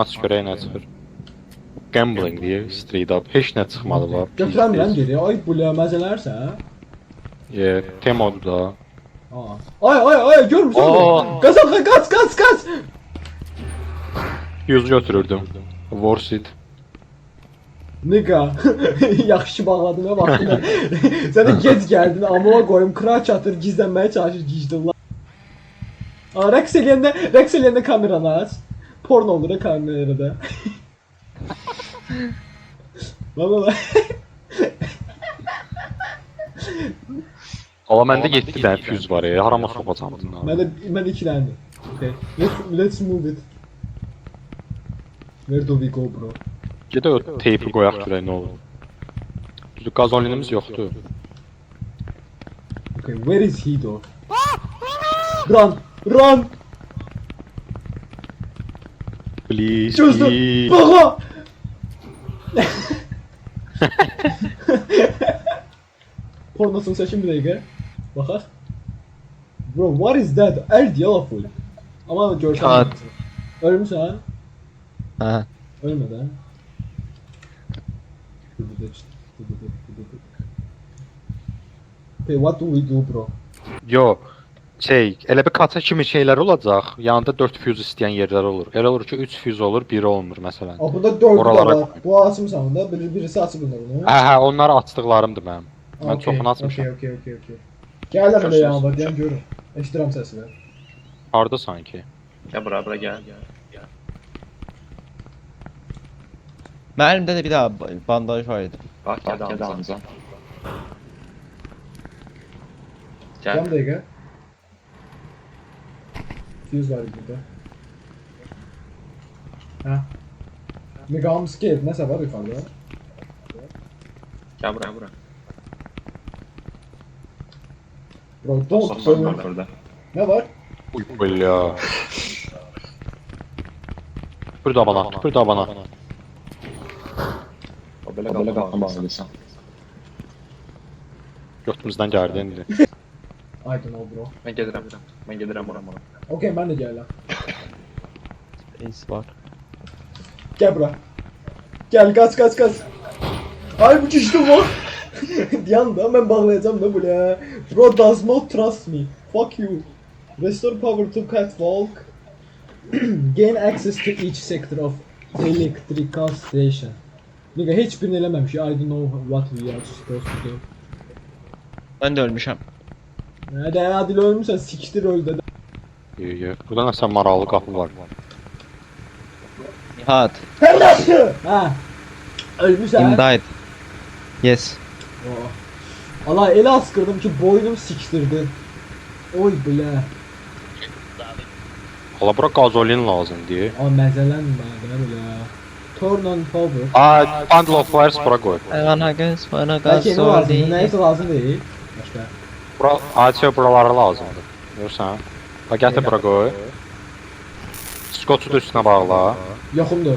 Aç görək nə çıxır. Gambling deyir, straight up. Heç nə çıxmadı var. Götürəmirəm geri. Ay bu məzələrsən. Temodu da. Aa. Ay görmürsən? Aa. Qaç. 100 götürürdüm. Worth it. Nigga. Yaxşı bağladın ha vaxtında. Sən də gec gəldin, amma qoyum kra çatır, gizlənməyə çalışır, gicdin lan. Aa, rəqs eləyəndə kameranı aç. Porno olur ha kamerada. Valla. Amma məndə 7 dənə füz var ya. Harama sokacağım bunları. Mən ikiləndim. Okay. Let's move it. Where do we go bro? Gedə o teypi qoyaq görək nə olur. Düzdür, qazolinimiz yoxdur. Okay, where is he though? Run! Please, Çözdüm. please. Bağa! Pornosunu seçin bir dəqiqə. Baxaq. Bro, what is that? Əl yala full. Amma görsən. Kat. Ölmüsən? Hə. Ölmədən. Okay, what do we do bro? Yo, elə bir kasa kimi şeylər olacaq. Yanında 4 füz istəyən yerlər olur. Elə olur ki, 3 füz olur, biri olmur məsələn. Aa, burada 4 Oralara var. koy. Bu açımsan da, birisi açıb bunu. Hə, onları açdıqlarımdır mənim. Mən çoxunu açmışam. Okay. Gələm elə yanıma, deyəm görüm. Eşidirəm səsini. Harda sanki? Gel bura gel. Mənim əlimdə də bir daha bandaj var idi. Bak gel Hamza. Cəm Gel. dəqiqə. 100 var burada. Hə. Megam skate nəsə var yuxarıda? Gel bura. Bro, don't Soslar var go. burada. Nə var? Uy, bля. Burada bana. O böyle kalkma bağlıysan. Götümüzdən gəldi indi. I don't know bro. Ben gelirəm bura. Okay, mən də gələm. Ace var. Gəl bura. Gəl, qaç. Ay bu düşdüm lan. Yanda mən bağlayacağım da buraya. Bro does not trust me. Fuck you. Restore power to catwalk. Gain access to each sector of electrical station. Nigga heç birini eləməmiş. I don't know what we are supposed to do. Mən də ölmüşəm. Hadi adil ölmüşsən, siktir öl də. Yo. Burada nəsə maraqlı qapı var. Nihat. Ha. Ölmüşsən. Died. Yes. Oh. Allah elə askırdım ki boynum siktirdi. Oy bile. Hala bura qazolin lazımdır. Aa məzələnmə belə. Turn on power. Bundle of Fires bura qoy. Bana göz, bana Bəlkə nə lazım? gasolin. Nəysə lazım deyil. Başqa. Bura, buraları lazımdır. Görürsən? Bax, gətir bura qoy. Skotu da üstünə bağla. Yoxumdur.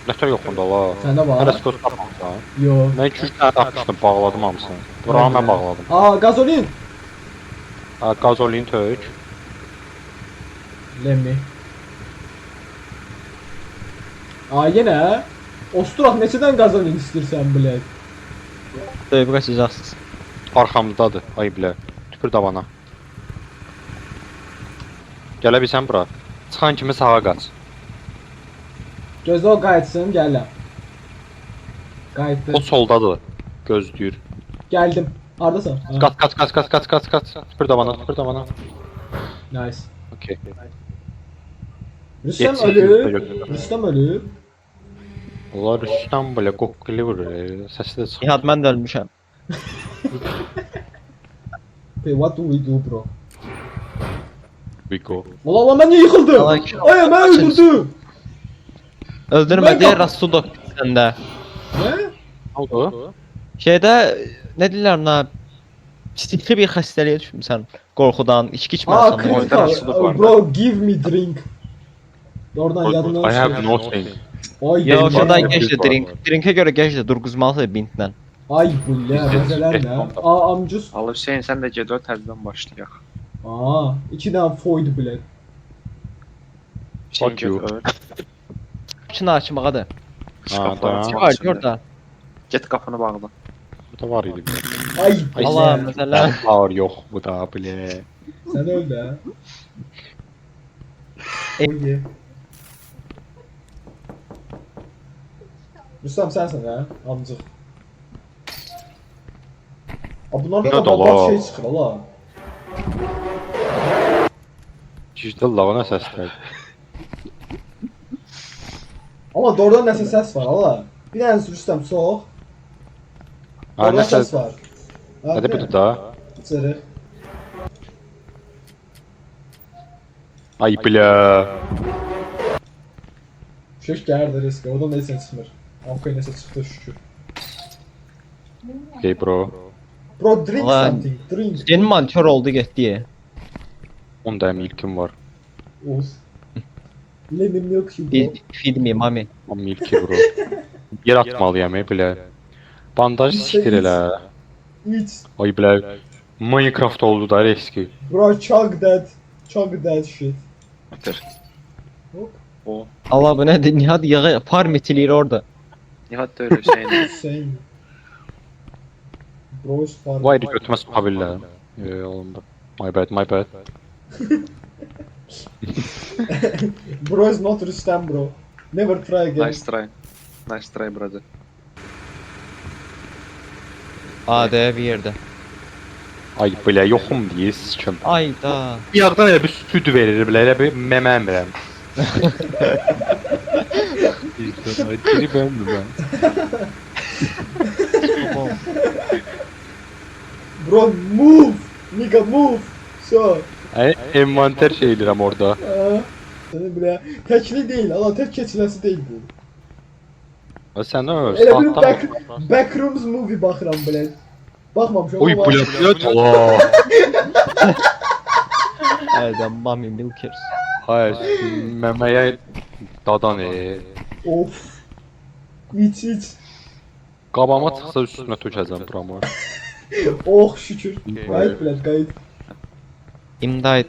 Nətər yoxunda la? Səndə var. Hələ skotu tapmışsan. Yo. Mən 2-3 dənə tapmışdım, bağladım hamısını. Buranı mən bağladım. Aa gazolin. Qazolin tök. Lemmi. Aa yenə. Osturaq neçədən gazolin istəyirsən bilək. Döyüb qaçacaqsınız. Arxamdadır. Ay bilə. Tüpür də bana. Gələ bilsən bura. Çıxan kimi sağa qaç. Gözlə o qayıtsın, gələm. Qayıtdı. O soldadır. Gözləyir. Gəldim. Hardasan? Qaç. Tüpür də bana. Nice. Okey. Rüstəm Yetsin, ölüb. götür. Rüstəm ölüb. Onlar üstdən belə qoqqili vurur. Səsi də çıxır. Nihat mən də ölmüşəm. Okay, what do we do bro? We go. Valla mən niyə yıxıldım? Ay, Ay mən öldürdüm. Öldürmə Ben deyə qap- Rastudok səndə. Nə? Ne oldu? Şeydə nə deyirlər ona? Psikli bir xəstəliyə düşmüsən. Qorxudan, içki Aa içməsən. critical. hastalık var. Bro give me drink. Oradan yadından I have çıkıyor. nothing. Ay Ya o bu şeydən Benim geçdi var. drink. Drinkə görə geçdi durğuzmalıdır bintlə. Ay bu ya məsələn nə? Aa amcus. Al Hüseyin sen de C4 təzədən başlayaq. Aa 2 dənə foydu bilək. Hüseyin Fuck you. göt öl. İçin açmağadır. Şu Ha, qapını tamam. açmaq Var üçün də. orada. Get qapını bağla. Bu da var idi. Ay Ay, Allah bile. mesela. Var yok bu da bile. Sen öl be. Oye. Rüstem sensin ha, amcık. Abi bunlardan Ne da dolu? bak şey çıkır ala. Ciddi lavana səslər. Ama doğrudan nəsə səs var ala. Bir dənə Rüstem soğuk. Ha Doğrudan nə səs? səs var. Hadi bu da. Çırıq. Ay bile. Şöş gəldi risk. Oradan da nəsə çıxmır. Amkay nəsə çıxdı şükür. Okay bro. Bro drink Ulan. something. Drink. Senin monitör oldu getdi. Onda milkim var. Oğuz. Lemon milk you Bir bro. filmi mami. Ama milki bro. Yer atmalıyam bile. Bandaj siktir elə. İç. Ay bile. Minecraft oldu da eski. Bro chug that. Chug that shit. Bitir. Hop. O. Allah bu nədir? Nihat yağı farm itilir orada. Nihat da öyle şeyin. Same. Bros var. Vay götüme sokabillər. Olmadı. My bad, my bad. Bro is not Rüstem bro. Never try again. Nice try. Nice try brother. AD bir yerdə. Ay bile yoxum deyə sikim. Ayda. Bir yandan elə bir süd verir bile, elə bir memə emirəm. Diri ben mi ben? Bro move. Nigga move. So. Ay, envanter şey edirəm orada. Seni bile tekli değil. Allah tek keçiləsi değil bu. Ay sən öl, Elə bir saatdan. backrooms movie baxıram bile. Baxmamışam Oy ama- blöt ola. Ayda mami milkers. Hayır, məməyə dadan Of. İç iç. Qabama çıxsa üstünə tökəcəm buramı. Oh şükür. Gayet bile gayet. İmdad.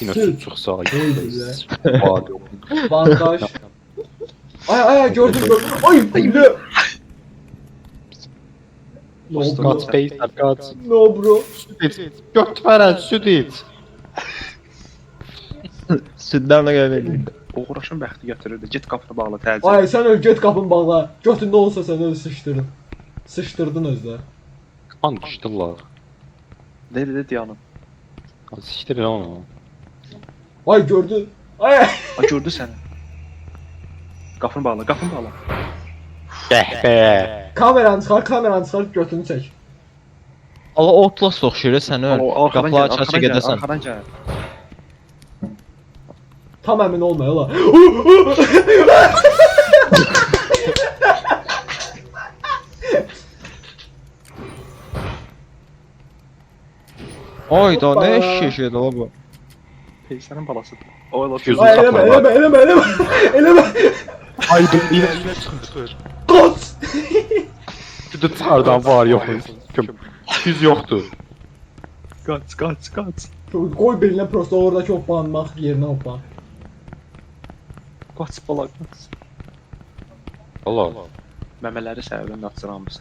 Yine süd çıxsa. Öldü Var. Bandaj. Ay gördüm gördüm. Ay bile. No bro. Kaç beyzlər, kaç. No bro. Süd iç. Göt verən süd iç. Südlərlə gəlirdi. Uğraşın bəxti götürürdü. Get qapını bağla təcil. Ay sen öl göt kapın bağla. Götünde olsa sen öl sıçtırdın. Sıçtırdın özde. An düşdülər. Dedi yanım. Siktir lan onu. Ay gördü. Ay. Ay gördü səni. Qapını bağla, qapını bağla. Qəhbə. Kameranı çıkar götünü çek. Allah otla soxşur sən öl. O arxadan Qapıları gəl, açacaq edəsən. arxadan gəl. Tam emin olma yola. Ayda Hoppa. nə şişir ola bu? Peysənin balası. O elə Füzun Ay qapılar var. eleme. Ay yine çıxır. Kaç. Südü çıxardan var yox. Füz yoxdur. Qaç. Koy beline prosto oradaki hoppanmak yerine hoppan. Qaç bala, qaç. Allah. Məmələri səbəbdən qaçıramız.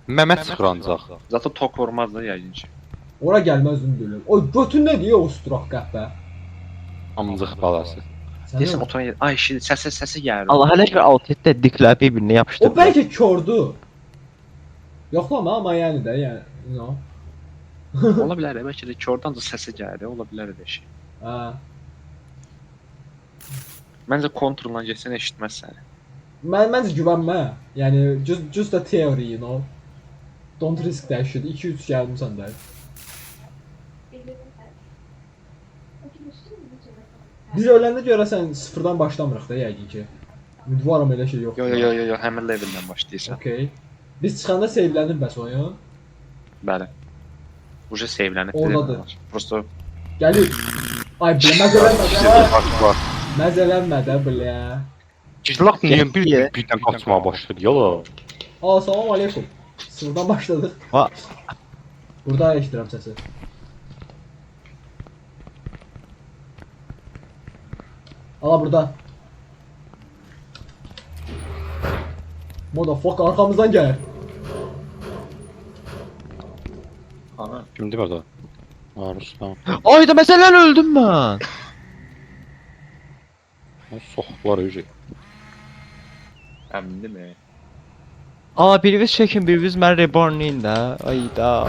Məmə çıxır ancaq. Zaten tok vurmaz da yəqin ki. Ora gelmez ünlülüm. O götün ne diyor o strak kahpe. Amcıq balası. Sen Deyəsən öl. oturan yer. Ay şimdi səsi gəldi. Allah hələ ki outfitdə diklər bir-birinə yapışdı. O belki kördü. Yoklama ama yani de yani. No. Ola bilər, bəlkə də kördən də səsi gəldi. Ola bilər elə şey. Ha. Məncə kontrolla getsən eşitməz səni. Bence güvenme. Yani just a theory you know. Don't risk that shit. 2-3 geldim senden. Biz öğlende görəsən sıfırdan başlamırıq da yəqin ki. Ümidvaram elə şey yoxdur. Yo, həmin leveldən başlayırsan. Okay. Biz çıxanda save'lənir bəs oyun. Bəli. Uca save'lənib. Oradadır. Prosto Gəlir. Ay bilə məzələnmə Sizdə də. fark var. Məzələnmə də bilə. Gizlaq niyə birdən qaçmağa başladı yala? Salam aleykum. Sıfırdan başladıq. Va. Burada eşidirəm səsi. Aa burada. Motherfucker arkamızdan gel. Ana. Kimdi burada? Arus tamam. Ayda mesela öldüm ben. Soxdular öyle. Əmindim mi? Aa biriniz çekin, biriniz mən rebornlayın da. Ayda.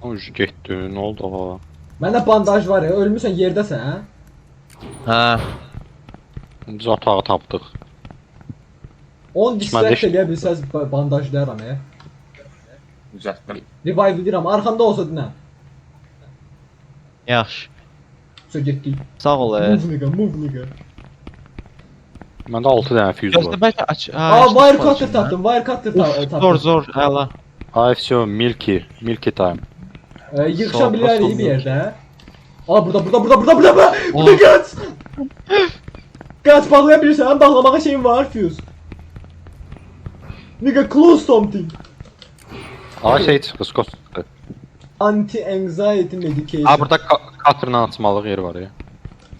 O yüzü getdi, ne oldu ha? Məndə bandaj var ya, ölmüsən yerdəsən hə? Ha. Biz otağı tapdıq. 10 distract Mən də- eləyə bilsəz bandajlayaram ya. Düzəltdim. Revive edirəm, arxanda olsa dinə. Yaxşı. So getdik. Sağ ol. Move nigga, move nigga. Məndə 6 dənə füze Gözdə var. bəlkə aç. Aa wire cutter tapdım, wire cutter tapdım. Zor zor. Həla. Ay, все, Milky time. Yığışa Sağ ol, bilərik sağ ol. bir yerdə. Aa burada. Aa. Kaç! Kaç bağlaya bilirsən, bağlamağa şeyim var, fuse. Nigga close something. Ay, şey çıxdı, skos çıxdı. Anti-anxiety medication. Aa, burada katırla açmalıq yeri var ya.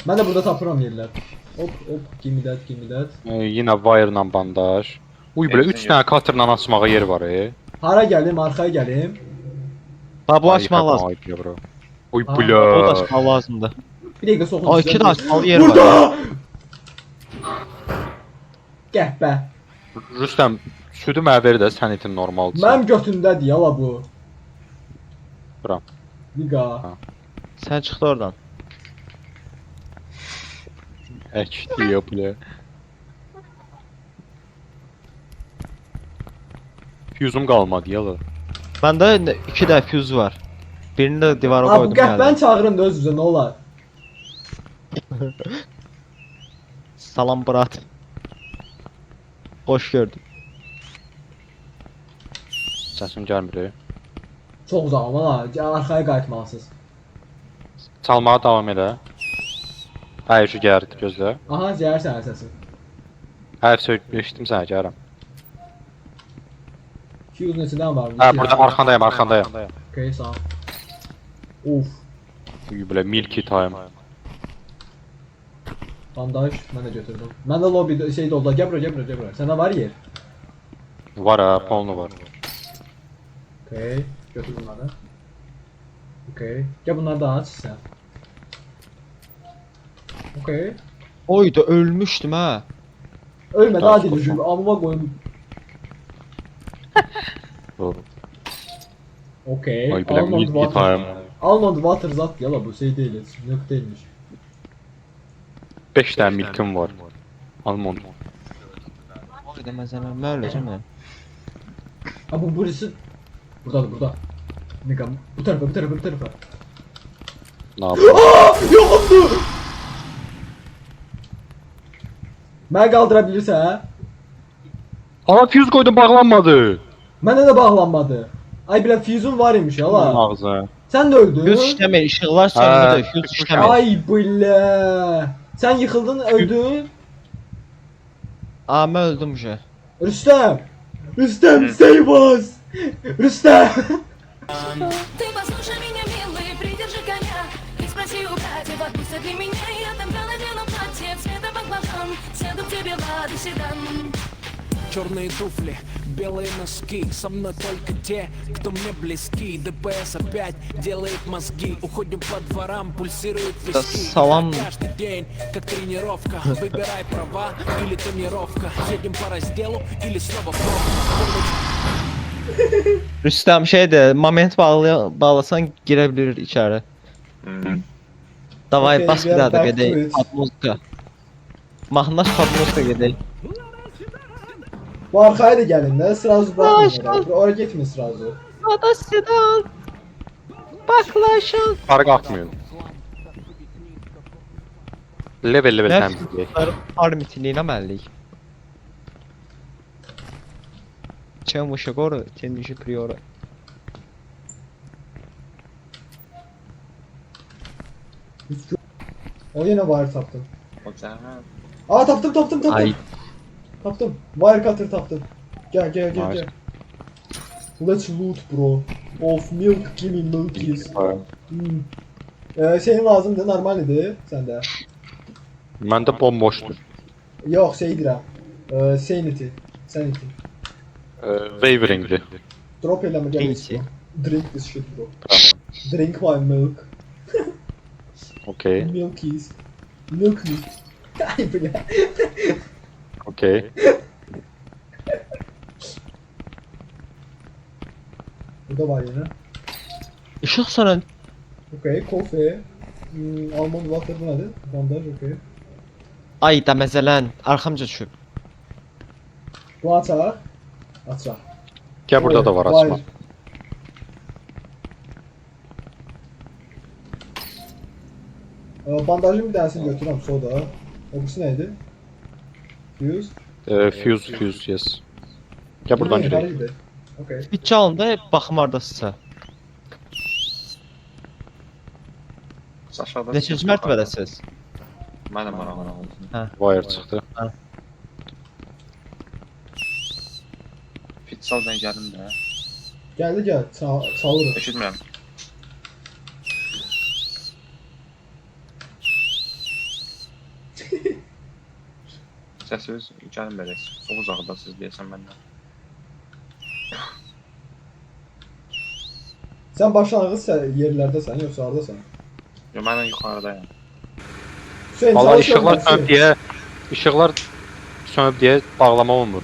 Mən də burada tapıram yerlər. Hop, give me that. Yine wire ilə bandaj. Uy, belə 3 dənə katırla açmağa yeri var ya. Hara gəlim, arxaya gəlim. Ha bu açmaq lazım. Uy, Aa, O da bля. açmaq lazımdır. Bir dəqiqə soxun. Aa 2 də açmalı yer var. Burada! Qəhbə. Rüstəm, südü mənə ver də sən itin normaldır. Mənim götümdədir yala bu. Bıram. Nigga. Sən çıxdı oradan. Əkdi ya, bля. Füzum qalmadı yala. Məndə 2 də füz var. Birini də divara Abi bu qoydum. qəhbəni gəldim. çağırın da öz-üzə nə olar? Salam brat. Xoş gördük. Səsim gəlmir. Çox uzaqam ha, arxaya qayıtmalısınız. Çalmağa davam elə. Ay, şu gəldi, gözlə. Aha, cəhər sənə səsi. Ay, eşitdim səni, gəlirəm. Fuse neçədən var? Hə, burada arxandayım. Okay, sağ ol. Uf, Uy, bля, Milky time. bandaj mən də götürdüm. Mən də lobby şey doldu. Gəl bura. Səndə var yer? Var ha, polnu var. Okay, götür bunları. Okay, gəl bunları da aç sən. Okay. Oy da ölmüşdüm ha. Ölmə Daha daha çok diləcəm. Amıma qoyum. Okay. Ay, bля, Milky time. Almond water zat yala bu şey değil. Yok değilmiş. 5 dənə milkim var. Almond. Oy da məsələn mən öləcəm ya. Ha bu burası. Burada. Nigga bu tarafa. Ne yapayım? Yok oldu. Mən qaldıra bilirsən hə? Ana, füz koydum, bağlanmadı. Mənə də bağlanmadı. Ay bilən füzun var imiş yala. Ağzına. Sən də öldün. Füz işləmir, işıqlar sönüdü, füz düşmüş işləmir. Ay billə. Sən yıxıldın, öldün. Aa mən öldüm uje. Рустам, save us! Рустам! Ты послушай меня, милый, придержи коня и спроси у братьев, отпустят ли меня. Я там надену платье цвета баклажан, сяду к тебе в лады седан. Черные туфли, белые носки. Со мной только те, кто мне близки. ДПС опять делает мозги. Уходим по дворам, пульсирует Да виски. салам. Каждый день, как тренировка. Выбирай права или тонировка. Едем по разделу или снова пробка. Rüstəm şeydir, moment bağlasan girə bilir içəri. Davay Okay, bas we bir are daha da back to gedək. it. Patmozka. Mahnılaş patmozka gedək. Bu arkaya da gelin de sırası Ay, bırakmayın. Oraya gitme sırası. Adasidan. Baklaşan. Fark atmıyor. Level Nə təmizləyək. armitiniyinə məllik. Чем выше горы, тем ниже приоры. O yine wire taptım. Hocam. Aa taptım. Ay. Taptım. Wire cutter taptım. Gel. Nice. Let's loot bro. Of milk, give me milkies. Şeyin lazımdı, normal idi sende. Məndə bomboşdur. Yox, şey deyirəm. Sanity. Sanity. Wavering'dir. Drop eləmə gəl. Sanity. Drink this shit bro. Tamam. Drink my milk. Okey. Milkies. Milk me. Ay bu ya. Okey. Burada var yine. İşıq sönən Okay, coffee. Almond water bu nədir? Bandaj, okay. ay da məzələn arxamca düşüb. Bu açaq. Açaq. Gəl burada da var açma. Bandajın bir tanesini götürürəm soda. O birisi neydi? Fuse. Fuse, yes. Gəl buradan Nereye gidelim. gidelim? Okay. Bir çalında baxım hardasısa. Aşağıda. Neçinci mərtəbədəsiz? Mənəm mənəm. Wire çıxdı. Fitsaldan gəldim də. Geldi gel. Çalırız. Eşitmirəm. Səsiz gəlin belə. Çox uzaqdasınız deyəsən məndən. Sen başlangıç yerlerdesən yoksa hardasan? Yo, mən yuxarıdayım. Hüseyin Valla çalışıyorum işıqlar ben, sönüb Hüseyin. deyə işıqlar sönüb deyə bağlama olmur.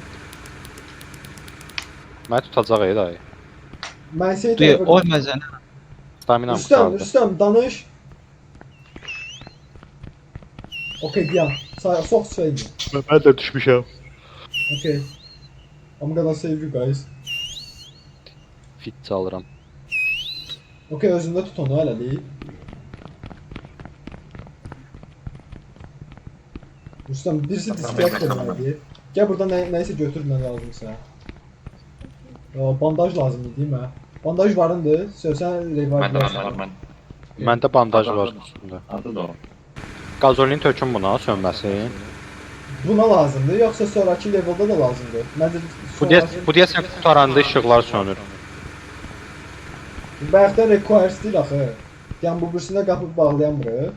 Məni tutacaq ey dayı. Ben seni Duy, tərəfə- oy məzələn. Staminam Rüstem, qurtardı. Rüstem danış. Okey diyan. Sok Hüseyin. Mən də düşmüşəm. Okay. I'm gonna save you guys. Fit çalıram. Okay özünde tut onu hala değil. Rüstem birisi distract olmalı. Gel buradan neyse götür ne lazımsa. Bandaj lazım değil mi? Bandaj varındı. Sen revive Məndə versən. mən. Məndə bandaj var üstündə. Adı da o. Qazolin tökün buna, sönməsin. Buna lazımdı yoksa sonraki level'da da lazımdı. Bence Bu deyəsən qutaranda işıqlar sönür. Bayaqdan requires deyil axı. Yəni bu birisində qapı bağlayamırıq.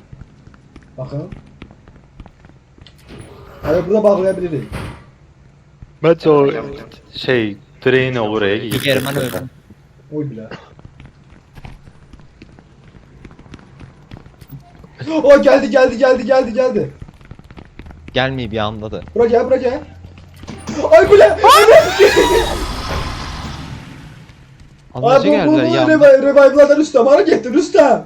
Baxın. Hələ burada bağlaya bilirik. Məncə o şey drain olur Digər mən öldüm. Oy bilə. O geldi. Gəlməyib yanındadır. Bura gel. Ay bu ne? Ay Anlayacaq bu gəldilər yanında. revive'lardan Rüstem. Hara getdi Rüstem?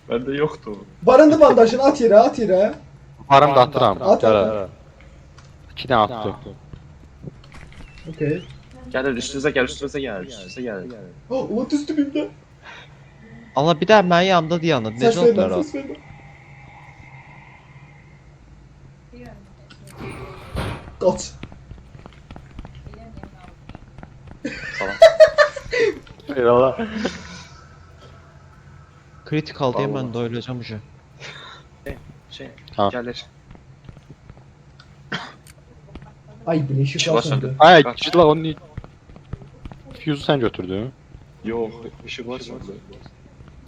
Məndə yoxdur. Barındı bandajını at yerə. Varım da atıram. At, Gəl. at. 2 dənə attı. Okey. Gəlir üstünüzə gəl. Ulan üstümümdə. Allah bir də mənim yanımda dayanır. Ses Necə vermə, oldu ara? ses vermə. Qaç. Eyvallah. Kritikal deyə mən də öləcəm uje. Şey, Ha. gəlir. Ay bileşik İşıqlar altında. söndü. Ay, gidlə onu. Fuse sən götürdün. Yox, işıqlar söndü.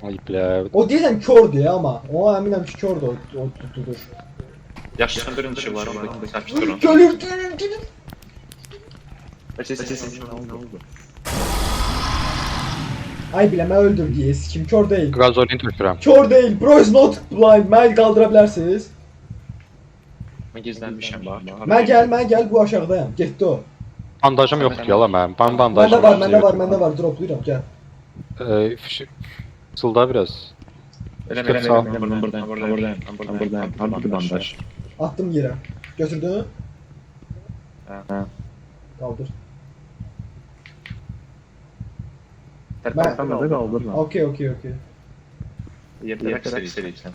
Ay bilə. O deyilən kördür ya ama. O əminəm ki kördür o tutur. Yaxşı söndürün işıqları, onda sakit durun. Gölür. Ses. Nə oldu? Ay biləmə öldür diye kim kör değil. Qazolin tökürəm. Kör değil. Bro is not blind. Mən qaldıra bilərsiniz. Mən gizlənmişəm bax. Mən gəl bu aşağıdayam. Getdi o. Bandajım yoxdur yala mənim. Mən bandajım. Məndə var. Droplayıram gəl. Sılda biraz. Mən buradayım. Harbi bandaj. Attım yerə. Götürdün? Hə. Qaldır. Tərpənmədə qaldır lan. Okey. Yerdə istəyirsən.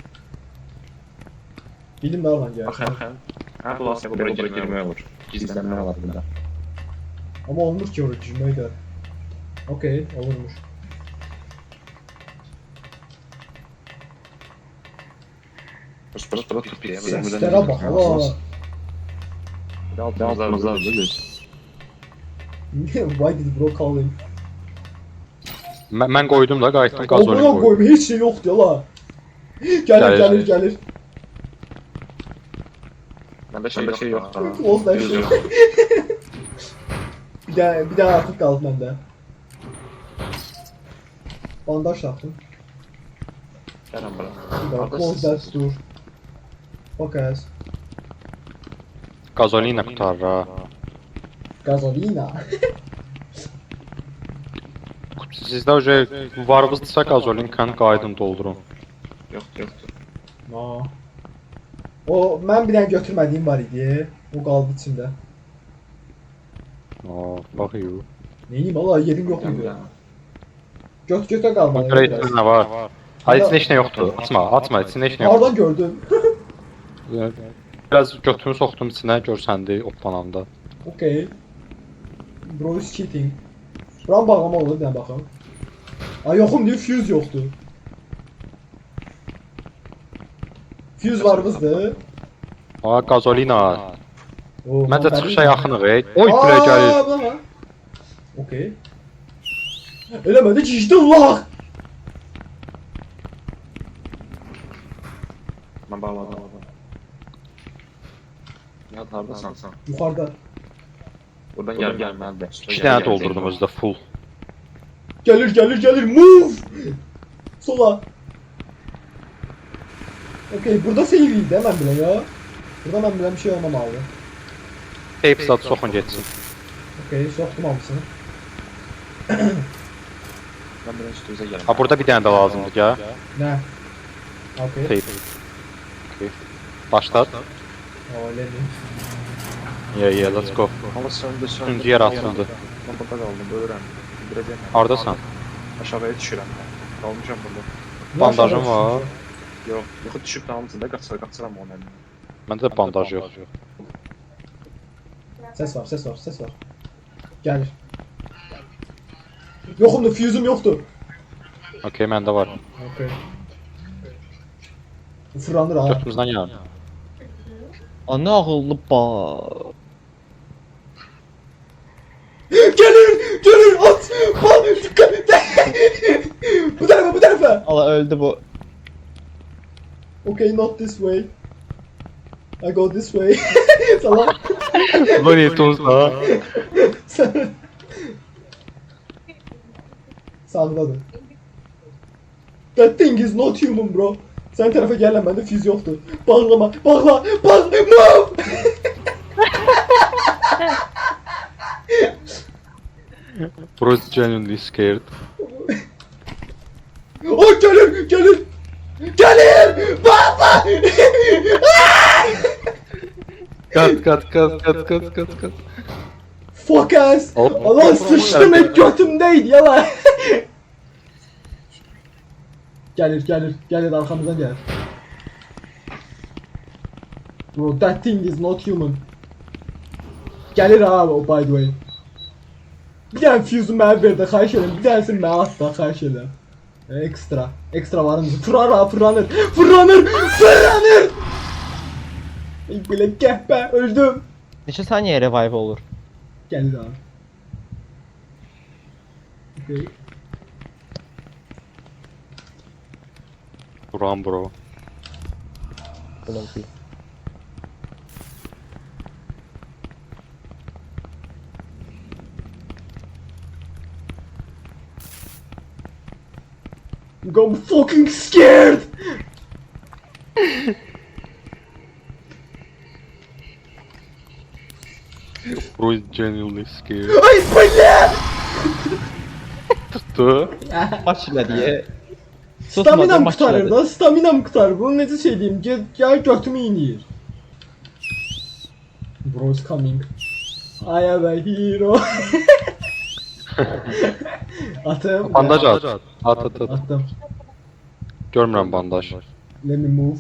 Bilim də lan gəl. Baxın. Hə, bu bura girmək olur. Gizlənmə var burada. Ama olmuş ki orada girmək də. Okey, olurmuş. Prosto tut bir. Səslərə bax, hala. Altımızda düz. Why did bro call him? Mən qoydum da qayıtdım Qazolin qazolin qoydum. koyma, heç şey yoxdur la. Gəlir. Məndə şey yoxdur. ha. Close that Yüz shit. yox. Bir daha artık qaldı məndə. Bandaj taxdım. Gəlin bura. Bir daha close Hardasınız? that door. Fuck ass. Gazolina qutarır ha. Gazolina. Sizdə oje varınızsa gazolinkanı qayıdın doldurun. Yoxdur. Aa. O mən bir dənə götürmədiyim var idi. O qaldı içində. Aa, fuck you. Neyim valla yerim yox idi. Gəlin. Götə qaldı. Kontrol etsin nə var? Hayır, içində heç nə yoxdur. Atma, içində heç nə yoxdur. Hardan gördün? Biraz götümü soxdum içinə, görsəndi oplananda. Okay. Bro is cheating. Buram bağlamaq olur, bir dənə baxım. Ay yoxum deyir, fuse yoxdur. Fuse varımızdır. Aa, gazolina. Oo, Məncə mandarin. çıxışa yaxınıq. Oy, gülə gəlir. Aa, buna. Okay. Eləmədi ki, işte Allah! Mən bağladım. Ya hardasan sən? Yuxarıda. Buradan gəlməlidir. 2 dənə doldurdum özdə full. Gelir, move! Sola. Okay, burada save idi mən bilən ya. Burada mən bilən bir şey olmamalı. Tape zat soxun getsin. Okay, soxdum hamısını. Mən biraz üstünüzə gələm. Ha, burada bir dənə də lazımdır, gəl. Nə? Okay. Tape. Okay. Başlat. Oh, let me. Yeah, let's go. Amma söndü. Üçüncü yer atıldı. Mən burada qaldım, ölürəm. Bildirəcəm. Hardasan? Aşağıya düşürəm. Qalmışam burada. Bandajım var. Yox, yoxu düşüb dalımsın da qaçıram onu əlimə. Məndə bandaj yox. Ses var. Gəlir. Yoxumdur, fuse'um yoxdur. Okay, məndə var. Okay. Fırlanır ha. Götümüzdən gəlin. Ana ağıllı ba. Gelir, at! Bak, dikkat! Bu tarafa! Allah öldü bu. Okay, not this way. I go this way. Salak. Bu niyetimizdə ha. Sağdadır. That thing is not human bro. Sen tarafa gelen bende füz yoktu. Bağlama, move! Bro's genuinely scared. Oh gelir! Bak! Kat. Fuck ass! Hop. Allah sıçtım hep götümdeydi yalan. Gelir arkamızdan gel. Bro that thing is not human. Gelir abi o by the way. Bir tane fuse'u mənə ver də xahiş edirəm. Bir tanesini mənə at da xahiş edirəm. Ekstra varımız. Fırlanır. Belə qəhbə öldüm. Neçə saniyə revive olur? Gelir abi. Okay. Buram bro. Bunu bir. I'm fucking scared. Bro is genuinely scared. Ay bля! Tuttu. Baş ilə deyə. Staminam kurtarır da, staminam kurtarır. Bunu necə şey diyeyim, gel götümü inir. Bro's coming. I am a hero. Atım. Bandaj at. At. Attım. Görmürəm bandaj. Let me move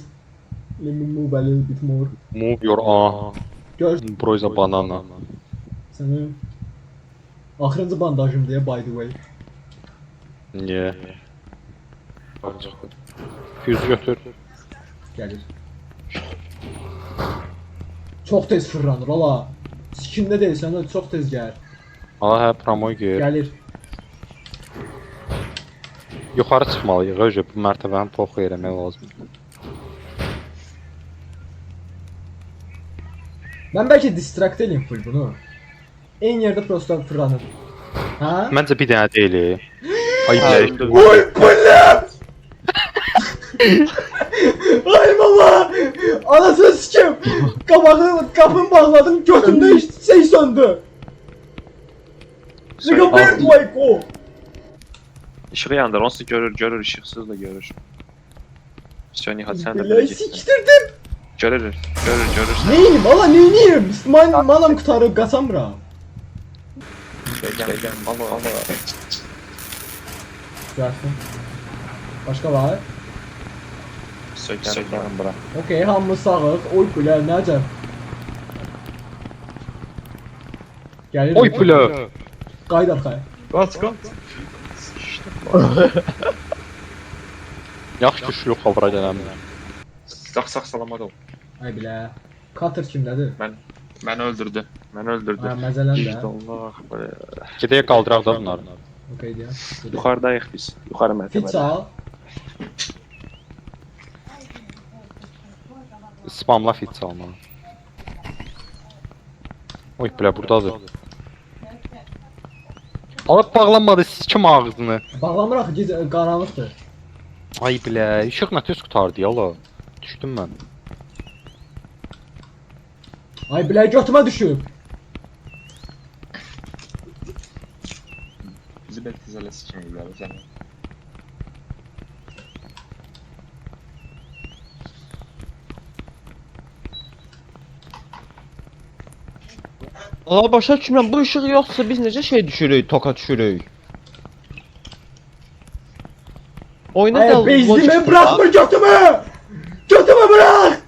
a little bit more. Move your arm. Gör Bro is a banana. səni. Axırıncı bandajım deyə by the way. Yeah. Füzü götür. Gəlir. Çox tez fırlanır ola. Sikində deyilsən də çox tez gəlir. Ala hə promoy gir. Gəlir. Yuxarı çıxmalıyıq. Öcə bu mərtəbəni poxu eləmək lazım. Ben belki distract edeyim full bunu. En yerde prosta fırlanır. Ha? Məncə bir dənə deyil. Ay Ha, bilə. Oy kulem! Ay baba! Anasını sikim! Kapımı bağladım, götümde işte şey söndü. Sigabert like o! İşığı yandır, onsuz görür, ışıksız da görür. Все, Nihat sen de Bilay böyle git. siktirdim! Görür. Neyim valla neyim? Müslüman malam kutarı kasamra. Gel. Allah. Güzelsin. Başka var? Sökerim bura. Okey, hamı sağlık. Oy kulem ne acayip. Gelir Oy mi? pülə. Qayıt arxaya. Yaxşı ki şu yox avra gələm. Sağ salamat ol. Ay bilə. Cutter kimdədir? Beni öldürdü. Ay məzələn də. Allah. Gedək qaldıraq da bunları. Okey deyəm. Yukarıdayıq biz. Yukarı Fit mərtəbədə. sağ. Spamla fit çalma. Oy bilə burdadır. Alıb bağlanmadı sikim ağzını. Bağlamıraq gecə qaranlıqdır. Ay bilə, işıq nə tez qutardı ya la. Düşdüm mən. Ay bilə götümə düşüb. Bizi bekleyeceğiz şimdi ya. Allah başa düşmürəm, bu işıq yoxsa biz necə şey düşürük, toka düşürük? Oyuna Ay da bezlimi bırakma götümü! Götümü bırak!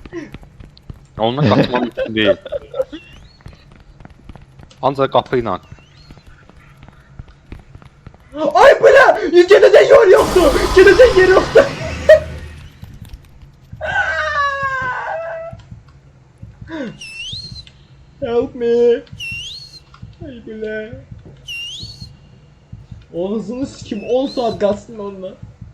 Onunla qatmaq mümkün deyil. Ancaq qapı ilə. Ay bilə! Gedəcək yer yoxdur! Gedəcək yer yoxdur! Help me! Ay bilə! Ağzını sikim 10 saat qaçsın onunla.